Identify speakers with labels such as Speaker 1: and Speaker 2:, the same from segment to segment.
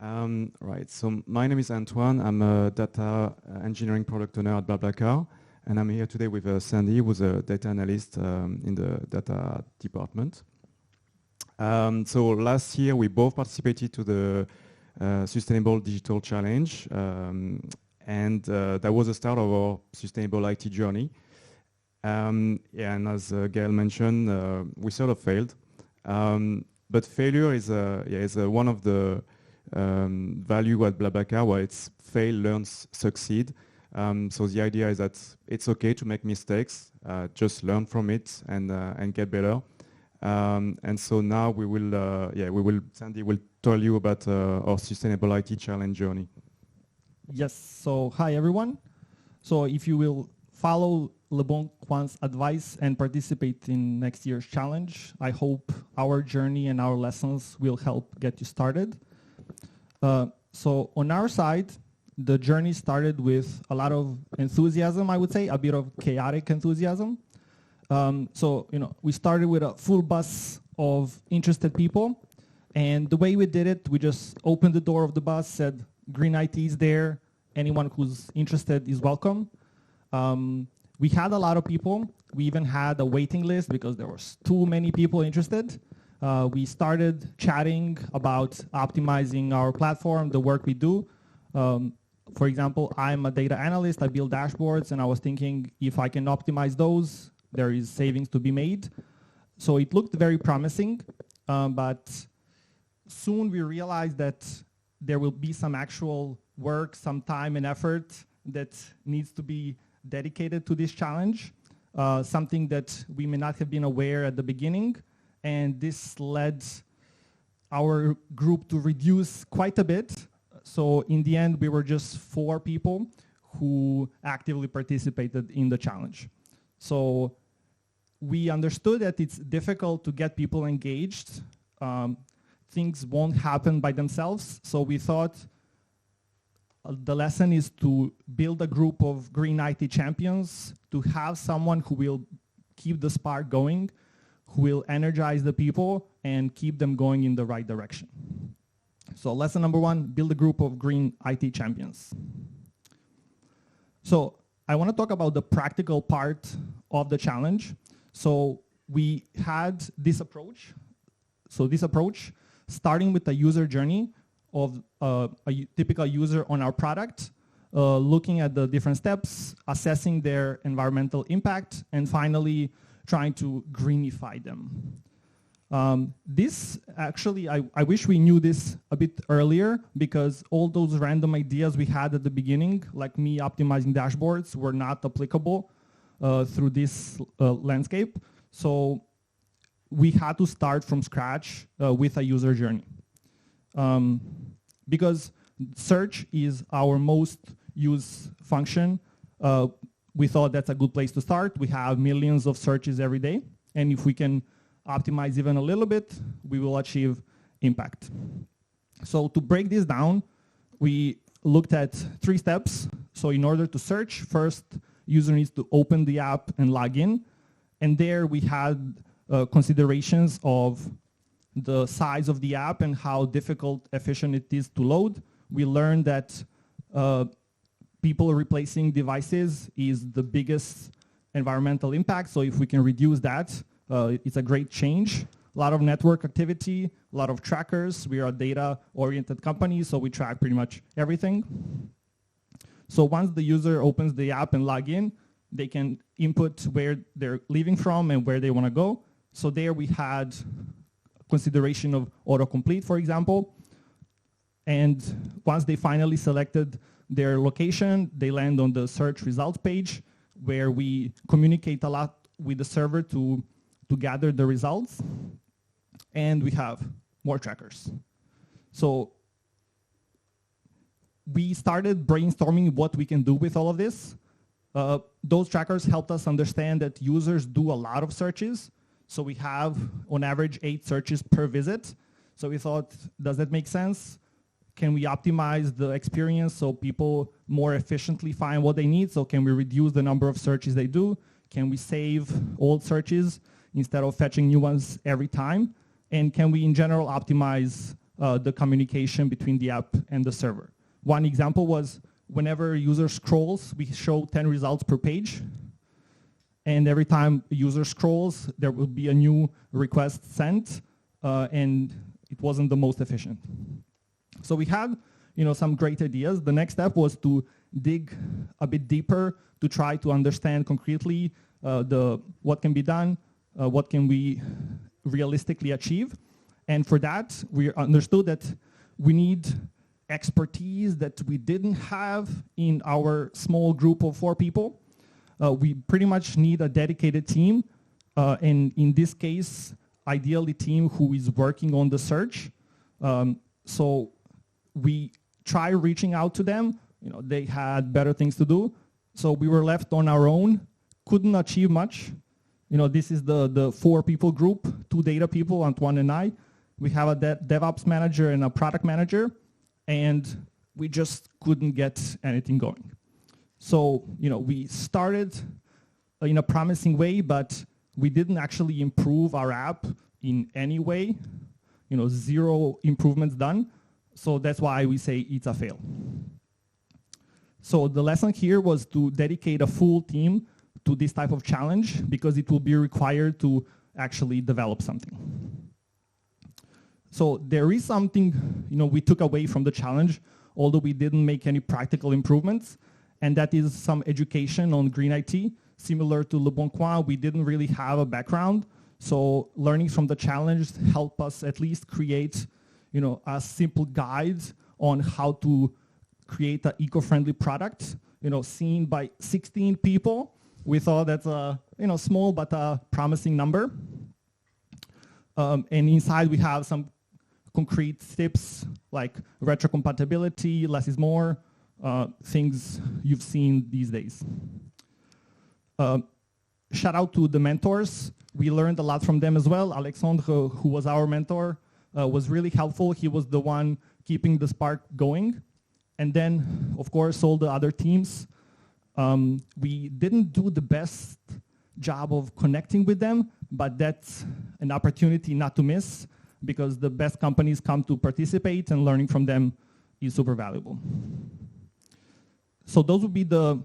Speaker 1: Right, so my name is Antoine. I'm a data engineering product owner at BlaBlaCar, and I'm here today with Sandy, who's a data analyst in the data department. So last year, we both participated to the Sustainable Digital Challenge, and that was the start of our sustainable IT journey. And as Gail mentioned, we sort of failed. But failure is one of the value at BlaBlaCar, where it's fail, learn, succeed. So the idea is that it's okay to make mistakes, just learn from it and get better. And so now we will, Sandy will tell you about our sustainable IT challenge journey.
Speaker 2: Yes, so hi everyone. So if you will follow Leboncoin's advice and participate in next year's challenge, I hope our journey and our lessons will help get you started. So on our side, the journey started with a lot of enthusiasm, I would say, a bit of chaotic enthusiasm. So we started with a full bus of interested people, and the way we did it, we just opened the door of the bus, said, "Green IT is there. Anyone who's interested is welcome." We had a lot of people. We even had a waiting list because there was too many people interested. We started chatting about optimizing our platform, the work we do. For example, I'm a data analyst. I build dashboards, and I was thinking if I can optimize those, there is savings to be made. So it looked very promising, but soon we realized that there will be some actual work, some time and effort that needs to be dedicated to this challenge, something that we may not have been aware at the beginning. And this led our group to reduce quite a bit. So in the end, we were just 4 people who actively participated in the challenge. So we understood that it's difficult to get people engaged. Things won't happen by themselves. So we thought the lesson is to build a group of green IT champions, to have someone who will keep the spark going, who will energize the people and keep them going in the right direction. So lesson number 1, build a group of green IT champions. So I want to talk about the practical part of the challenge. So we had this approach. So this approach, starting with the user journey of a typical user on our product, looking at the different steps, assessing their environmental impact, and finally trying to greenify them. This actually, I wish we knew this a bit earlier, because all those random ideas we had at the beginning, like me optimizing dashboards, were not applicable through this landscape. So we had to start from scratch with a user journey. Because search is our most used function, we thought that's a good place to start. We have millions of searches every day, and if we can optimize even a little bit, we will achieve impact. So to break this down, we looked at 3 steps. So in order to search, first, user needs to open the app and log in. And there we had considerations of the size of the app and how difficult, efficient it is to load. We learned that people replacing devices is the biggest environmental impact. So if we can reduce that, it's a great change. A lot of network activity, a lot of trackers. We are a data-oriented company, so we track pretty much everything. So once the user opens the app and log in, they can input where they're leaving from and where they want to go. So there we had consideration of autocomplete, for example. And once they finally selected their location, they land on the search results page, where we communicate a lot with the server to gather the results. And we have more trackers. So we started brainstorming what we can do with all of this. Those trackers helped us understand that users do a lot of searches. So we have, on average, 8 searches per visit. So we thought, does that make sense? Can we optimize the experience so people more efficiently find what they need? So can we reduce the number of searches they do? Can we save old searches instead of fetching new ones every time? And can we, in general, optimize the communication between the app and the server. One example was whenever a user scrolls, we show 10 results per page. And every time a user scrolls, there will be a new request sent, and it wasn't the most efficient. So we had some great ideas. The next step was to dig a bit deeper to try to understand concretely what can be done, what can we realistically achieve. And for that, we understood that we need expertise that we didn't have in our small group of 4 people. We pretty much need a dedicated team, and in this case, ideally a team who is working on the search. So we tried reaching out to them. They had better things to do, so we were left on our own, couldn't achieve much. This is the 4-people group, 2 data people, Antoine and I. We have a DevOps manager and a product manager, and we just couldn't get anything going. So, we started in a promising way, but we didn't actually improve our app in any way. 0 improvements done. So that's why we say it's a fail. So the lesson here was to dedicate a full team to this type of challenge because it will be required to actually develop something. So there is something we took away from the challenge, although we didn't make any practical improvements, and that is some education on green IT. Similar to Leboncoin, we didn't really have a background, so learning from the challenge helped us at least create a simple guide on how to create an eco-friendly product, seen by 16 people. We thought that's a small but a promising number. And inside we have some concrete tips like retrocompatibility, less is more, things you've seen these days. Shout out to the mentors. We learned a lot from them as well. Alexandre, who was our mentor, was really helpful. He was the one keeping the spark going. And then, of course, all the other teams. We didn't do the best job of connecting with them, but that's an opportunity not to miss because the best companies come to participate and learning from them is super valuable. So those would be the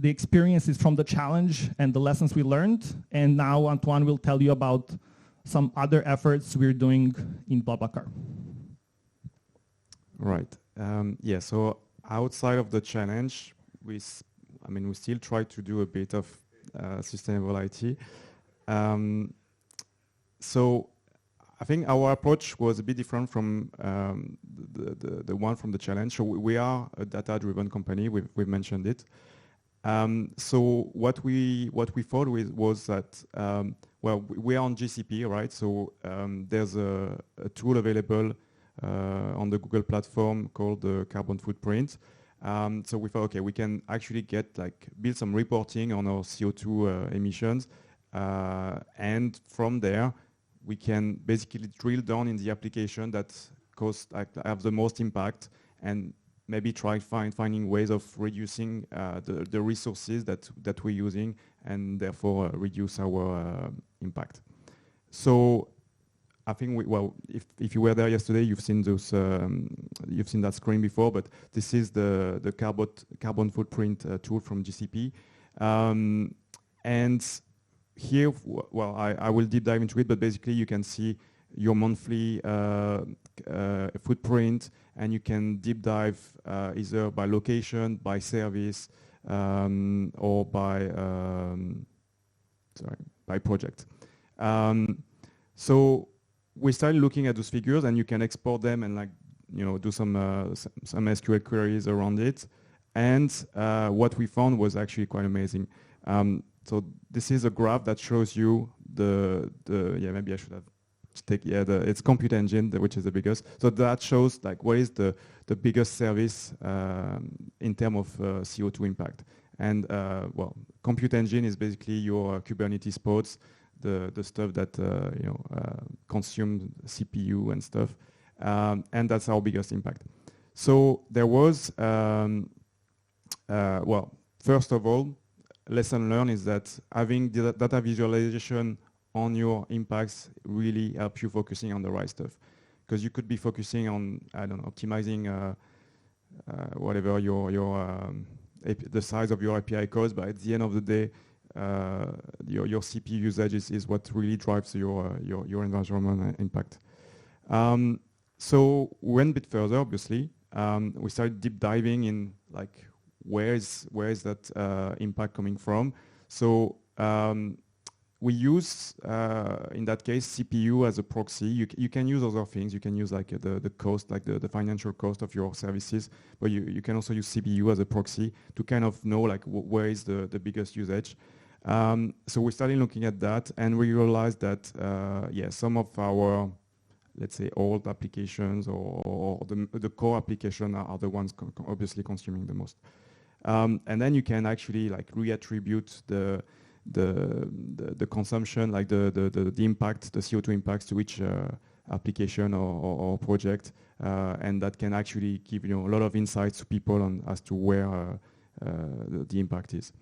Speaker 2: experiences from the challenge and the lessons we learned. And now Antoine will tell you about some other efforts we're doing in BlaBlaCar.
Speaker 1: Right. Yeah, so outside of the challenge, we still try to do a bit of sustainable IT. So I think our approach was a bit different from the one from the challenge. So we are a data-driven company. We've mentioned it. So what we thought was that we are on GCP, right? So there's a tool available on the Google platform called the Carbon Footprint. So we thought, okay, we can actually build some reporting on our CO2 emissions, and from there we can basically drill down in the application that have the most impact, and maybe try finding ways of reducing the resources that we're using, and therefore reduce our impact. So I think if you were there yesterday, you've seen those, you've seen that screen before. But this is the carbon footprint tool from GCP, and here, I will deep dive into it. But basically, you can see your monthly footprint, and you can deep dive either by location, by service, or by project. So we started looking at those figures, and you can export them and do some SQL queries around it. And what we found was actually quite amazing. So this is a graph that shows you maybe I should have it's Compute Engine, which is the biggest. So that shows what is the biggest service in terms of CO2 impact. And Compute Engine is basically your Kubernetes pods, the stuff that consume CPU and stuff, and that's our biggest impact. So there was first of all, lesson learned is that having data visualization on your impacts really helps you focusing on the right stuff. because you could be focusing on, I don't know, optimizing whatever the size of your API calls, but at the end of the day, your CPU usage is what really drives your environment impact. So we went a bit further, obviously. We started deep diving in like where is that impact coming from. So we use in that case CPU as a proxy. You can use other things. You can use like the cost, like the financial cost of your services, but you can also use CPU as a proxy to kind of know like where is the biggest usage. So we started looking at that, and we realized that some of our, let's say, old applications or the core application are the ones obviously consuming the most. And then you can actually like reattribute the consumption, like the impact, the CO2 impacts to each application or project, and that can actually give a lot of insights to people as to where the impact is.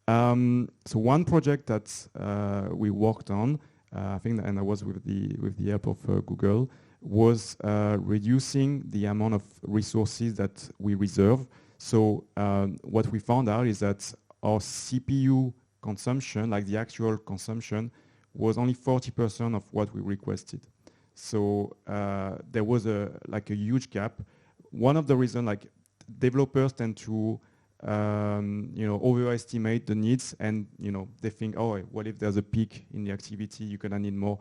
Speaker 1: So one project that we worked on, I think, and I was with the help of Google, was reducing the amount of resources that we reserve. So what we found out is that our CPU consumption, like the actual consumption, was only 40% of what we requested. So there was a huge gap. One of the reasons, like, developers tend to overestimate the needs, and they think, oh, what if there's a peak in the activity, you're gonna need more.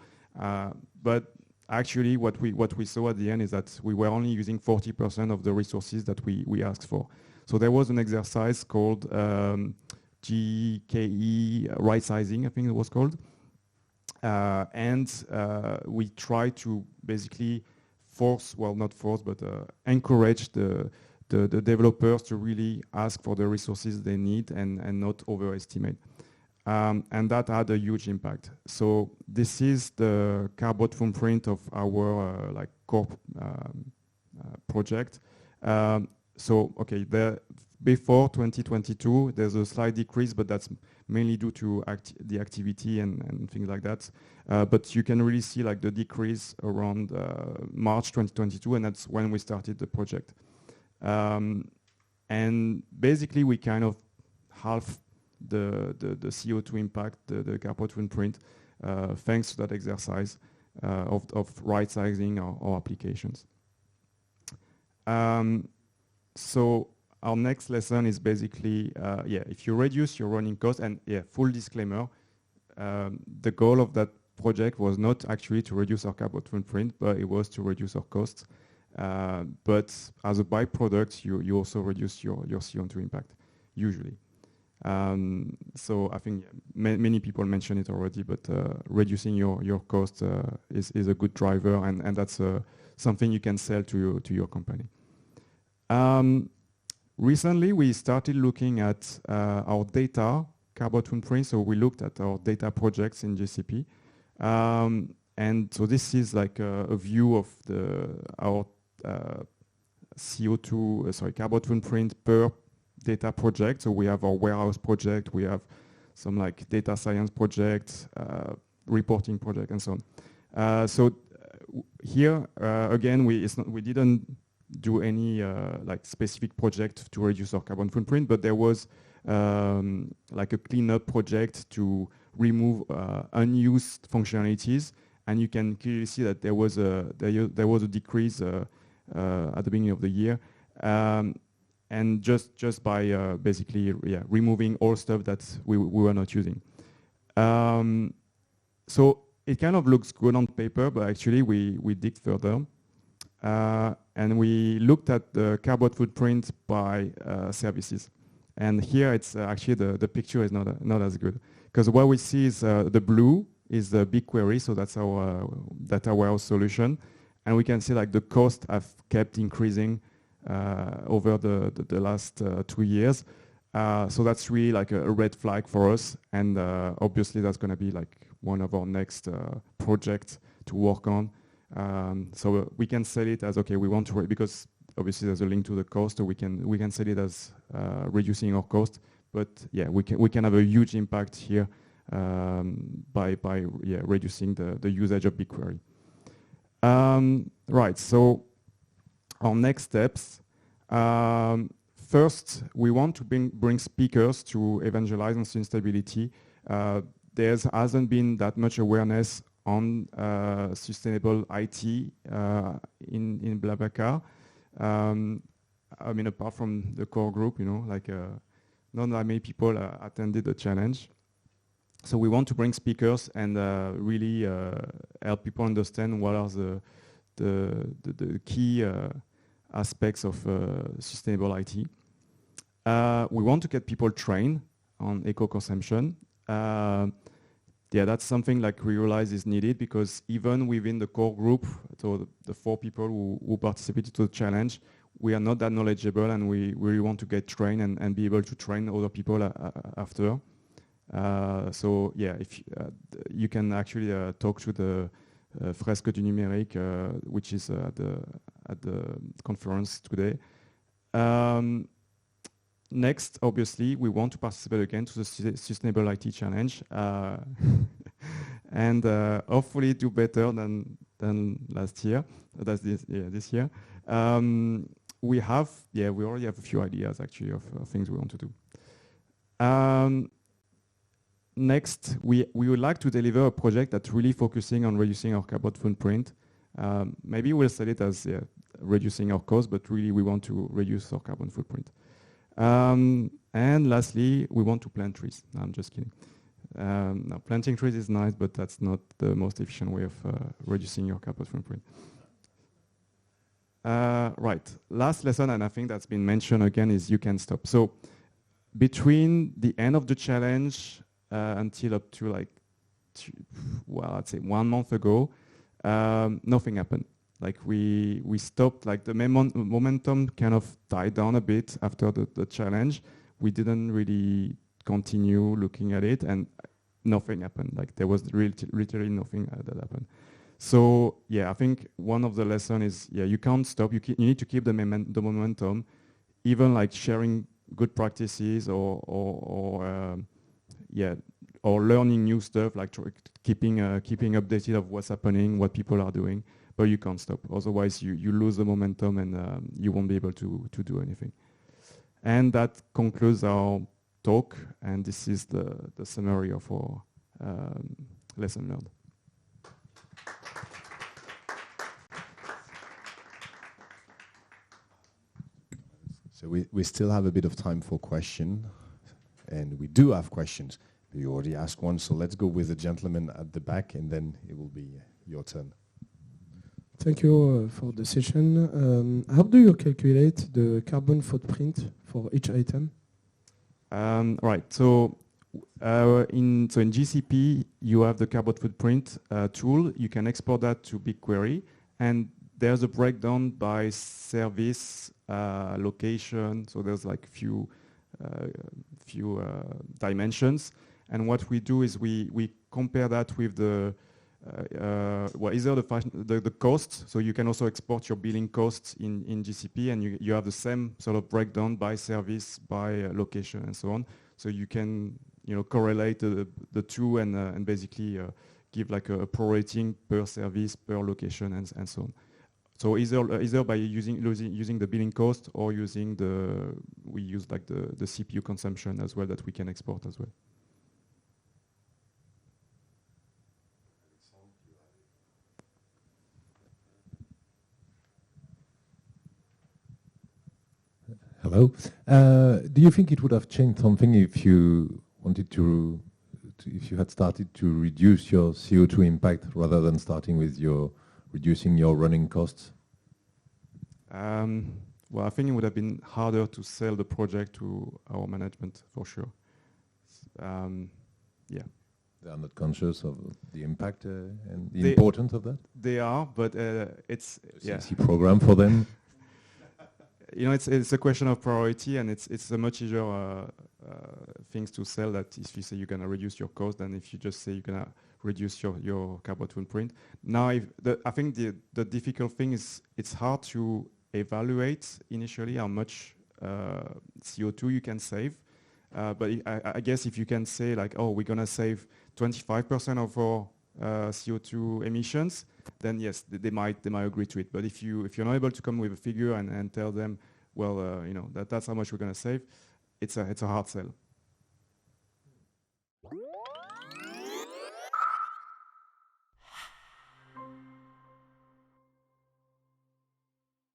Speaker 1: But actually, what we saw at the end is that we were only using 40% of the resources that we asked for. So there was an exercise called GKE right sizing, I think it was called, and we tried to basically encourage the developers to really ask for the resources they need and not overestimate. And that had a huge impact. So this is the carbon footprint of our core project. So okay, before 2022, there's a slight decrease, but that's mainly due to the activity and things like that. But you can really see like the decrease around March 2022, and that's when we started the project. And basically, we kind of half the CO2 impact, the carbon footprint, thanks to that exercise of right-sizing our applications. So our next lesson is basically, if you reduce your running costs, and full disclaimer, the goal of that project was not actually to reduce our carbon footprint, but it was to reduce our costs. But as a byproduct, you also reduce your CO2 impact, usually. So I think many people mentioned it already, but reducing your cost is a good driver, and that's something you can sell to your company. Recently, we started looking at our data carbon footprint. So we looked at our data projects in GCP. And so this is like a view of our carbon footprint per data project. So we have our warehouse project, we have some like data science projects, reporting project, and so on. So here again, we didn't do any like specific project to reduce our carbon footprint, but there was like a cleanup project to remove unused functionalities, and you can clearly see that there was a decrease at the beginning of the year, and just by basically removing all stuff that we were not using. So it kind of looks good on paper, but actually we dig further. And we looked at the carbon footprint by services. And here it's actually the picture is not as good, because what we see is the blue is the BigQuery, so that's our data warehouse solution, and we can see like the costs have kept increasing over the last 2 years. So that's really like a red flag for us, and obviously that's going to be like one of our next projects to work on. So we can sell it as, okay, we want to, because obviously there's a link to the cost, so we can sell it as reducing our cost. But yeah, we can have a huge impact here by reducing the usage of BigQuery. Right, so our next steps. First, we want to bring speakers to evangelize on sustainability. There hasn't been that much awareness on sustainable IT in BlaBlaCar. I mean, apart from the core group, you know, like not that many people attended the challenge. So we want to bring speakers and really help people understand what are the key aspects of sustainable IT. We want to get people trained on eco-consumption. Yeah, that's something like we realize is needed because even within the core group, so the 4 people who participated to the challenge, we are not that knowledgeable, and we really want to get trained and be able to train other people after. So yeah, if you can actually talk to the Fresque du Numérique, which is at the conference today. Next, obviously, we want to participate again to the Sustainable IT Challenge and hopefully do better than last year. That's this year. We already have a few ideas actually of things we want to do. Next, we would like to deliver a project that's really focusing on reducing our carbon footprint. Maybe we'll sell it as reducing our cost, but really we want to reduce our carbon footprint. And lastly, we want to plant trees. No, I'm just kidding. No, planting trees is nice, but that's not the most efficient way of reducing your carbon footprint. Right, last lesson, and I think that's been mentioned again, is you can stop. So between the end of the challenge until up to like, I'd say 1 month ago, nothing happened. Like we stopped, like the momentum kind of died down a bit after the challenge. We didn't really continue looking at it, and nothing happened. Like there was literally nothing that happened. So yeah, I think one of the lessons is, you can't stop. You need to keep the momentum, even like sharing good practices or learning new stuff, like keeping updated of what's happening, what people are doing. But you can't stop. Otherwise, you lose the momentum and you won't be able to do anything. And that concludes our talk. And this is the summary of our lesson learned.
Speaker 3: So we still have a bit of time for questions. And we do have questions. You already asked one, so let's go with the gentleman at the back, and then it will be your turn.
Speaker 4: Thank you for the session. How do you calculate the carbon footprint for each item?
Speaker 1: Right. So in GCP, you have the carbon footprint tool. You can export that to BigQuery, and there's a breakdown by service, location. So there's like few dimensions. And what we do is we compare that with the either the cost, so you can also export your billing costs in GCP, and you have the same sort of breakdown by service, by location, and so on. So you can correlate the two and basically give like a pro rating per service, per location, and so on. So either by using the billing cost or we use like the CPU consumption as well that we can export as well.
Speaker 5: Hello. Do you think it would have changed something if you wanted if you had started to reduce your CO2 impact rather than starting with reducing your running costs?
Speaker 1: Well, I think it would have been harder to sell the project to our management for sure. Yeah.
Speaker 5: They are not conscious of the impact and the importance of that?
Speaker 1: They are, but it's
Speaker 5: a CC program for them.
Speaker 1: It's a question of priority, and it's a much easier things to sell that if you say you're going to reduce your cost than if you just say you're going to reduce your carbon footprint. Now, I think the difficult thing is it's hard to evaluate initially how much CO2 you can save. But I guess if you can say like, oh, we're going to save 25% of our CO2 emissions, then yes, they might agree to it. But if you're not able to come with a figure and tell them, well, that's how much we're going to save, it's a hard sell.